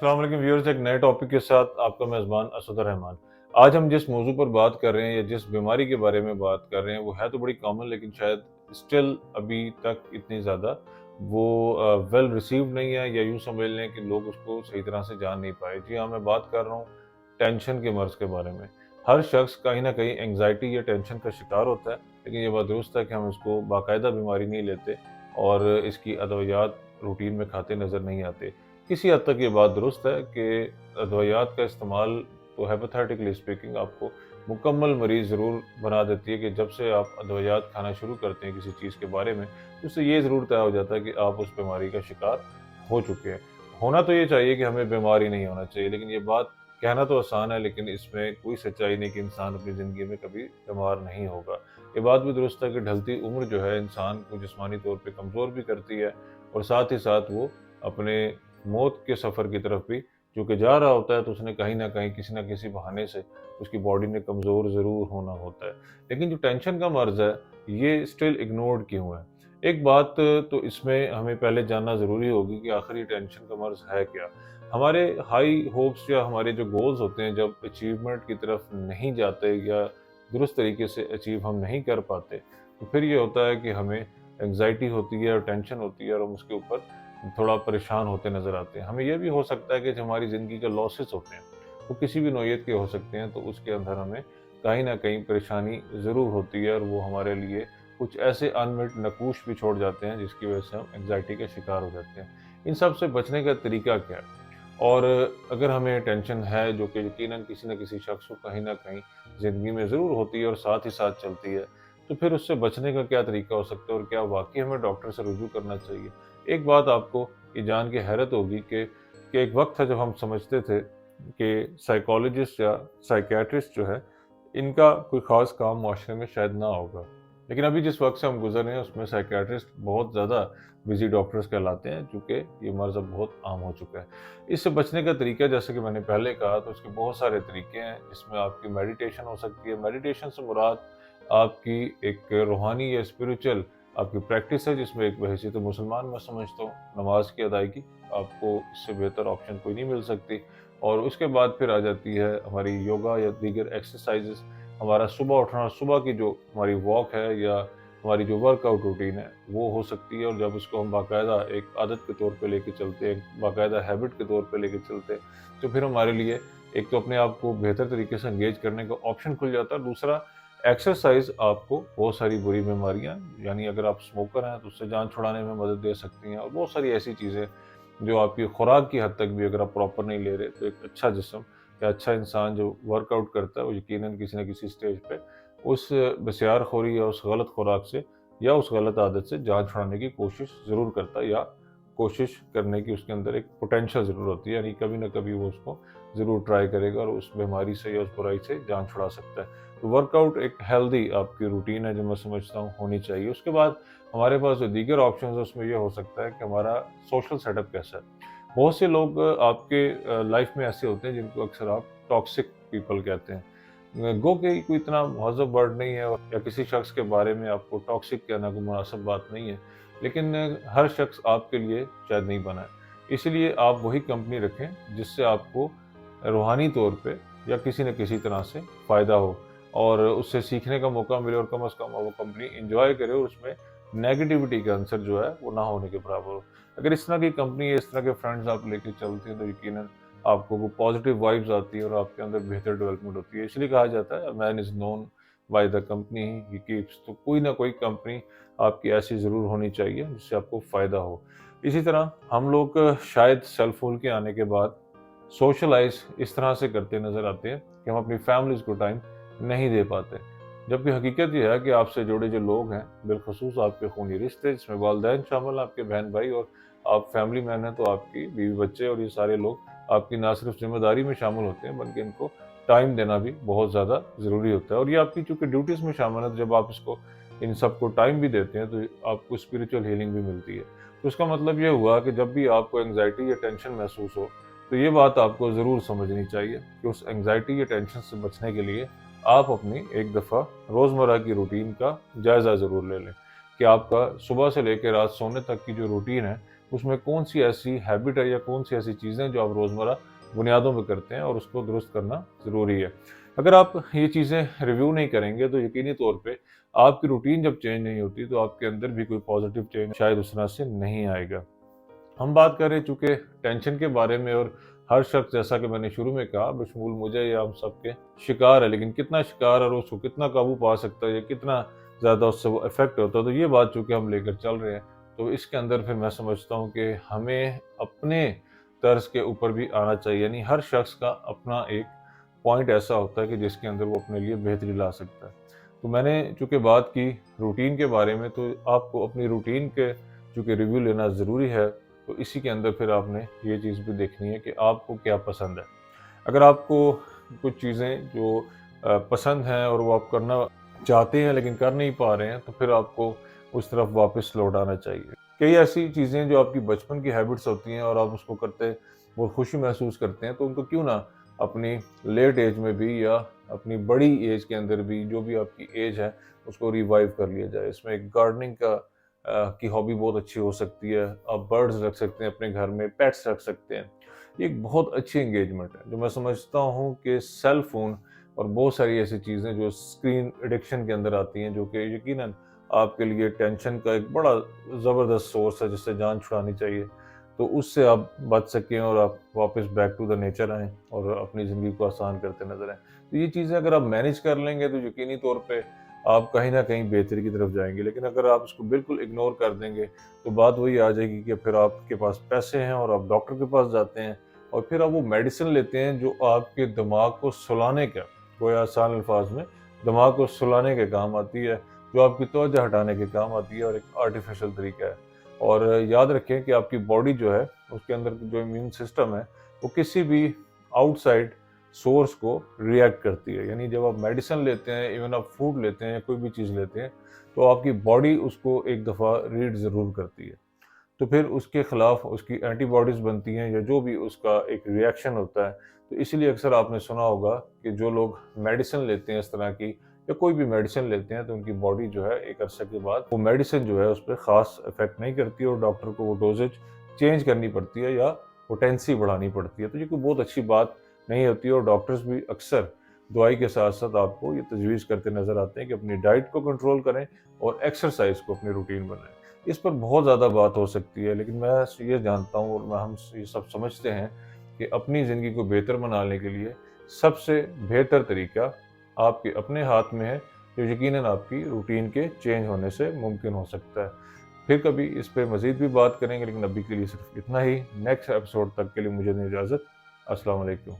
अस्सलाम वालेकुम व्यूअर्स, एक नए टॉपिक के साथ आपका मेज़बान असद रहमान। आज हम जिस मौजू पर बात कर रहे हैं या जिस बीमारी के बारे में बात कर रहे हैं वो है तो बड़ी कॉमन, लेकिन शायद स्टिल अभी तक इतनी ज़्यादा वो वेल रिसीव्ड नहीं है, या यूँ समझ लें कि लोग उसको सही तरह से जान नहीं पाए। जी हाँ, मैं बात कर रहा हूँ टेंशन के मर्ज़ के बारे में। हर शख्स कहीं न कहीं एंग्ज़ायटी या टेंशन का शिकार होता है, लेकिन ये बात दुरुस्त है कि हम इसको बाकायदा बीमारी नहीं लेते और इसकी अद्वियात रूटीन में खाते नज़र नहीं आते। किसी हद तक ये बात दुरुस्त है कि अद्वियात का इस्तेमाल तो हाइपोथेटिकली स्पीकिंग आपको मुकम्मल मरीज़ ज़रूर बना देती है कि जब से आप अद्वियात खाना शुरू करते हैं किसी चीज़ के बारे में, तो उससे ये ज़रूर तय हो जाता है कि आप उस बीमारी का शिकार हो चुके हैं। होना तो ये चाहिए कि हमें बीमार ही नहीं होना चाहिए, लेकिन ये बात कहना तो आसान है, लेकिन इसमें कोई सच्चाई नहीं कि इंसान अपनी ज़िंदगी में कभी बीमार नहीं होगा। ये बात भी दुरुस्त है कि ढलती उम्र जो है इंसान को जिस्मानी तौर पे कमज़ोर भी करती है और साथ ही साथ वो अपने मौत के सफ़र की तरफ भी चूँकि जा रहा होता है, तो उसने कहीं न कहीं किसी न किसी बहाने से उसकी बॉडी ने कमज़ोर ज़रूर होना होता है। लेकिन जो टेंशन का मर्ज़ है, ये स्टिल इग्नोर्ड क्यों है? एक बात तो इसमें हमें पहले जानना ज़रूरी होगी कि आखिर ये टेंशन का मर्ज़ है क्या? हमारे हाई होप्स या हमारे जो गोल्स होते हैं, जब अचीवमेंट की तरफ नहीं जाते या दुरुस्त तरीके से अचीव हम नहीं कर पाते, तो फिर ये होता है कि हमें एंग्ज़ायटी होती है और टेंशन होती है और हम उसके ऊपर थोड़ा परेशान होते नज़र आते हैं। हमें ये भी हो सकता है कि जो हमारी ज़िंदगी के लॉसेस होते हैं, वो किसी भी नौइयत के हो सकते हैं, तो उसके अंदर हमें कहीं न कहीं परेशानी ज़रूर होती है और वो हमारे लिए कुछ ऐसे अनमेट नकूश भी छोड़ जाते हैं, जिसकी वजह से हम एंग्ज़ायटी का शिकार हो जाते हैं। इन सब से बचने का तरीका क्या है? और अगर हमें टेंशन है, जो कि यकीनन किसी न किसी शख्स को कहीं न कहीं ज़िंदगी में ज़रूर होती है और साथ ही साथ चलती है, तो फिर उससे बचने का क्या तरीका हो सकता है और क्या वाक़ई हमें डॉक्टर से रुजू करना चाहिए? एक बात आपको ये जान के हैरत होगी कि एक वक़्त था जब हम समझते थे कि साइकोलॉजिस्ट या साइकियाट्रिस्ट जो है, इनका कोई ख़ास काम माशरे में शायद ना होगा। लेकिन अभी जिस वक़्त से हम गुज़र रहे हैं, उसमें साइकियाट्रिस्ट बहुत ज़्यादा बिज़ी डॉक्टर्स कहलाते हैं, चूँकि ये मर्ज़ अब बहुत आम हो चुका है। इससे बचने का तरीका, जैसे कि मैंने पहले कहा, तो इसके बहुत सारे तरीके हैं। इसमें आपकी मेडिटेशन हो सकती है। मेडिटेशन से मुराद आपकी एक रूहानी या स्पिरिचुअल आपकी प्रैक्टिस है, जिसमें एक बहैसियत मुसलमान मैं समझता हूँ नमाज की अदायगी, आपको इससे बेहतर ऑप्शन कोई नहीं मिल सकती। और उसके बाद फिर आ जाती है हमारी योगा या दीगर एक्सरसाइजेस। हमारा सुबह उठना, सुबह की जो हमारी वॉक है या हमारी जो वर्कआउट रूटीन है, वो हो सकती है। और जब उसको हम बाकायदा एक आदत के तौर पे लेके चलते हैं, बाकायदा हैबिट के तौर पे लेके चलते हैं, तो फिर हमारे लिए एक तो अपने आप को बेहतर तरीके से एंगेज करने का ऑप्शन खुल जाता है। दूसरा, एक्सरसाइज आपको बहुत सारी बुरी बीमारियाँ, यानी अगर आप स्मोकर हैं तो उससे जान छुड़ाने में मदद दे सकती हैं, और बहुत सारी ऐसी चीज़ें जो आपकी खुराक की हद तक भी अगर आप प्रॉपर नहीं ले रहे, तो एक अच्छा जिस्म या अच्छा इंसान जो वर्कआउट करता है, वो यकीनन किसी न किसी स्टेज पे उस बसियारखोरी या उस गलत खुराक से या उस गलत आदत से जान छुड़ाने की कोशिश ज़रूर करता है, या कोशिश करने की उसके अंदर एक पोटेंशियल ज़रूर होती है, यानी कभी न कभी वो उसको ज़रूर ट्राई करेगा और उस बीमारी से या उस बुराई से जान छुड़ा सकता है। तो वर्कआउट एक हेल्दी आपकी रूटीन है, जो मैं समझता हूँ होनी चाहिए। उसके बाद हमारे पास जो दीगर ऑप्शंस है, उसमें ये हो सकता है कि हमारा सोशल सेटअप कैसा है। बहुत से लोग आपके लाइफ में ऐसे होते हैं जिनको अक्सर आप टॉक्सिक पीपल कहते हैं। गो कि कोई इतना महज़ब वर्ड नहीं है, या किसी शख्स के बारे में आपको टॉक्सिक कहना कोई मुनासिब बात नहीं है। लेकिन हर शख्स आपके लिए शायद नहीं बना है। इसलिए आप वही कंपनी रखें जिससे आपको रूहानी तौर पे या किसी न किसी तरह से फ़ायदा हो और उससे सीखने का मौका मिले, और कम से कम वो कंपनी एन्जॉय करे और उसमें नेगेटिविटी का आंसर जो है वो ना होने के बराबर हो। अगर इस तरह की कंपनी या इस तरह के फ्रेंड्स आप लेके चलते हैं, तो यकीनन आपको वो पॉजिटिव वाइब्स आती है और आपके अंदर बेहतर डेवलपमेंट होती है। इसलिए कहा जाता है, a man is known by the company he keeps. तो कोई ना कोई कंपनी आपकी ऐसी ज़रूर होनी चाहिए जिससे आपको फ़ायदा हो। इसी तरह हम लोग शायद सेल फ़ोन के आने के बाद सोशलाइज़ इस तरह से करते नज़र आते हैं कि हम अपनी फैमिलीज़ को टाइम नहीं दे पाते। जबकि हकीकत ये है कि आपसे जुड़े जो लोग हैं, बिलख़ुसूस आपके खूनी रिश्ते, जिसमें वालिदैन शामिल हैं, आपके बहन-भाई, और आप फैमिली मैन हैं, तो आपकी बीवी-बच्चे और ये सारे लोग आपकी ना सिर्फ़ ज़िम्मेदारी में शामिल होते हैं, बल्कि इनको टाइम देना भी बहुत ज़्यादा ज़रूरी होता है। और ये आपकी चूँकि ड्यूटीज़ में शामिल है, तो जब आप इसको इन सबको टाइम भी देते हैं, तो आपको स्पिरिचुअल हीलिंग भी मिलती है। तो इसका मतलब ये हुआ कि जब भी आपको एंग्ज़ायटी या टेंशन महसूस हो, तो ये बात आपको ज़रूर समझनी चाहिए कि उस एंग्ज़ायटी या टेंशन से बचने के लिए आप अपनी एक दफ़ा रोज़मर्रा की रूटीन का जायज़ा ज़रूर ले लें कि आपका सुबह से लेकर रात सोने तक की जो रूटीन है, اس میں کون سی ایسی ہیبٹ ہے یا کون سی ایسی چیزیں جو آپ روزمرہ بنیادوں پہ کرتے ہیں اور اس کو درست کرنا ضروری ہے۔ اگر آپ یہ چیزیں ریویو نہیں کریں گے تو یقینی طور پہ آپ کی روٹین جب چینج نہیں ہوتی تو آپ کے اندر بھی کوئی پازیٹیو چینج شاید اس طرح سے نہیں آئے گا۔ ہم بات کر رہے ہیں چونکہ ٹینشن کے بارے میں، اور ہر شخص جیسا کہ میں نے شروع میں کہا بشمول مجھے یا ہم سب کے شکار ہے، لیکن کتنا شکار اور اس کو کتنا قابو پا سکتا ہے یا کتنا زیادہ اس سے وہ افیکٹ ہوتا ہے، تو یہ بات چونکہ ہم لے کر چل رہے ہیں تو اس کے اندر پھر میں سمجھتا ہوں کہ ہمیں اپنے طرز کے اوپر بھی آنا چاہیے، یعنی ہر شخص کا اپنا ایک پوائنٹ ایسا ہوتا ہے کہ جس کے اندر وہ اپنے لیے بہتری لا سکتا ہے۔ تو میں نے چونکہ بات کی روٹین کے بارے میں، تو آپ کو اپنی روٹین کے چونکہ ریویو لینا ضروری ہے، تو اسی کے اندر پھر آپ نے یہ چیز بھی دیکھنی ہے کہ آپ کو کیا پسند ہے۔ اگر آپ کو کچھ چیزیں جو پسند ہیں اور وہ آپ کرنا چاہتے ہیں لیکن کر نہیں پا رہے ہیں، تو پھر آپ کو اس طرف واپس لوٹ آنا چاہیے۔ کئی ایسی چیزیں جو آپ کی بچپن کی ہیبٹس ہوتی ہیں اور آپ اس کو کرتے بہت خوشی محسوس کرتے ہیں، تو ان کو کیوں نہ اپنی لیٹ ایج میں بھی یا اپنی بڑی ایج کے اندر بھی، جو بھی آپ کی ایج ہے، اس کو ریوائیو کر لیا جائے۔ اس میں ایک گارڈننگ کی ہابی بہت اچھی ہو سکتی ہے، آپ برڈز رکھ سکتے ہیں اپنے گھر میں، پیٹس رکھ سکتے ہیں۔ یہ ایک بہت اچھی انگیجمنٹ ہے جو میں سمجھتا ہوں کہ سیل فون اور بہت ساری ایسی چیزیں جو اسکرین ایڈکشن کے اندر آتی ہیں، جو کہ یقیناً آپ کے لیے ٹینشن کا ایک بڑا زبردست سورس ہے جس سے جان چھڑانی چاہیے، تو اس سے آپ بچ سکیں اور آپ واپس بیک ٹو دا نیچر آئیں اور اپنی زندگی کو آسان کرتے نظر آئیں۔ تو یہ چیزیں اگر آپ مینیج کر لیں گے تو یقینی طور پہ آپ کہیں نہ کہیں بہتری کی طرف جائیں گے، لیکن اگر آپ اس کو بالکل اگنور کر دیں گے تو بات وہی آ جائے گی کہ پھر آپ کے پاس پیسے ہیں اور آپ ڈاکٹر کے پاس جاتے ہیں اور پھر آپ وہ میڈیسن لیتے ہیں جو آپ کے دماغ کو سلانے کا، کوئی آسان الفاظ میں دماغ کو سلانے کے کام آتی ہے، جو آپ کی توجہ ہٹانے کے کام آتی ہے اور ایک آرٹیفیشل طریقہ ہے۔ اور یاد رکھیں کہ آپ کی باڈی جو ہے اس کے اندر جو امیون سسٹم ہے وہ کسی بھی آؤٹ سائڈ سورس کو ریئیکٹ کرتی ہے، یعنی جب آپ میڈیسن لیتے ہیں، ایون آپ فوڈ لیتے ہیں یا کوئی بھی چیز لیتے ہیں، تو آپ کی باڈی اس کو ایک دفعہ ریڈ ضرور کرتی ہے، تو پھر اس کے خلاف اس کی اینٹی باڈیز بنتی ہیں یا جو بھی اس کا ایک ریئیکشن ہوتا ہے۔ تو اسی لیے اکثر آپ نے سنا ہوگا کہ جو لوگ میڈیسن لیتے ہیں اس طرح کی یا کوئی بھی میڈیسن لیتے ہیں، تو ان کی باڈی جو ہے ایک عرصے کے بعد وہ میڈیسن جو ہے اس پہ خاص افیکٹ نہیں کرتی اور ڈاکٹر کو وہ ڈوزیج چینج کرنی پڑتی ہے یا پوٹینسی بڑھانی پڑتی ہے، تو یہ کوئی بہت اچھی بات نہیں ہوتی، اور ڈاکٹرز بھی اکثر دوائی کے ساتھ ساتھ آپ کو یہ تجویز کرتے نظر آتے ہیں کہ اپنی ڈائٹ کو کنٹرول کریں اور ایکسرسائز کو اپنی روٹین بنائیں۔ اس پر بہت زیادہ بات ہو سکتی ہے، لیکن میں یہ جانتا ہوں اور ہم یہ سب سمجھتے ہیں کہ اپنی زندگی کو بہتر بنانے کے لیے سب سے بہتر طریقہ آپ کے اپنے ہاتھ میں ہے، جو یقیناً آپ کی روٹین کے چینج ہونے سے ممکن ہو سکتا ہے۔ پھر کبھی اس پہ مزید بھی بات کریں گے، لیکن ابھی کے لیے صرف اتنا ہی۔ نیکسٹ ایپیسوڈ تک کے لیے مجھے دیں اجازت۔ السلام علیکم۔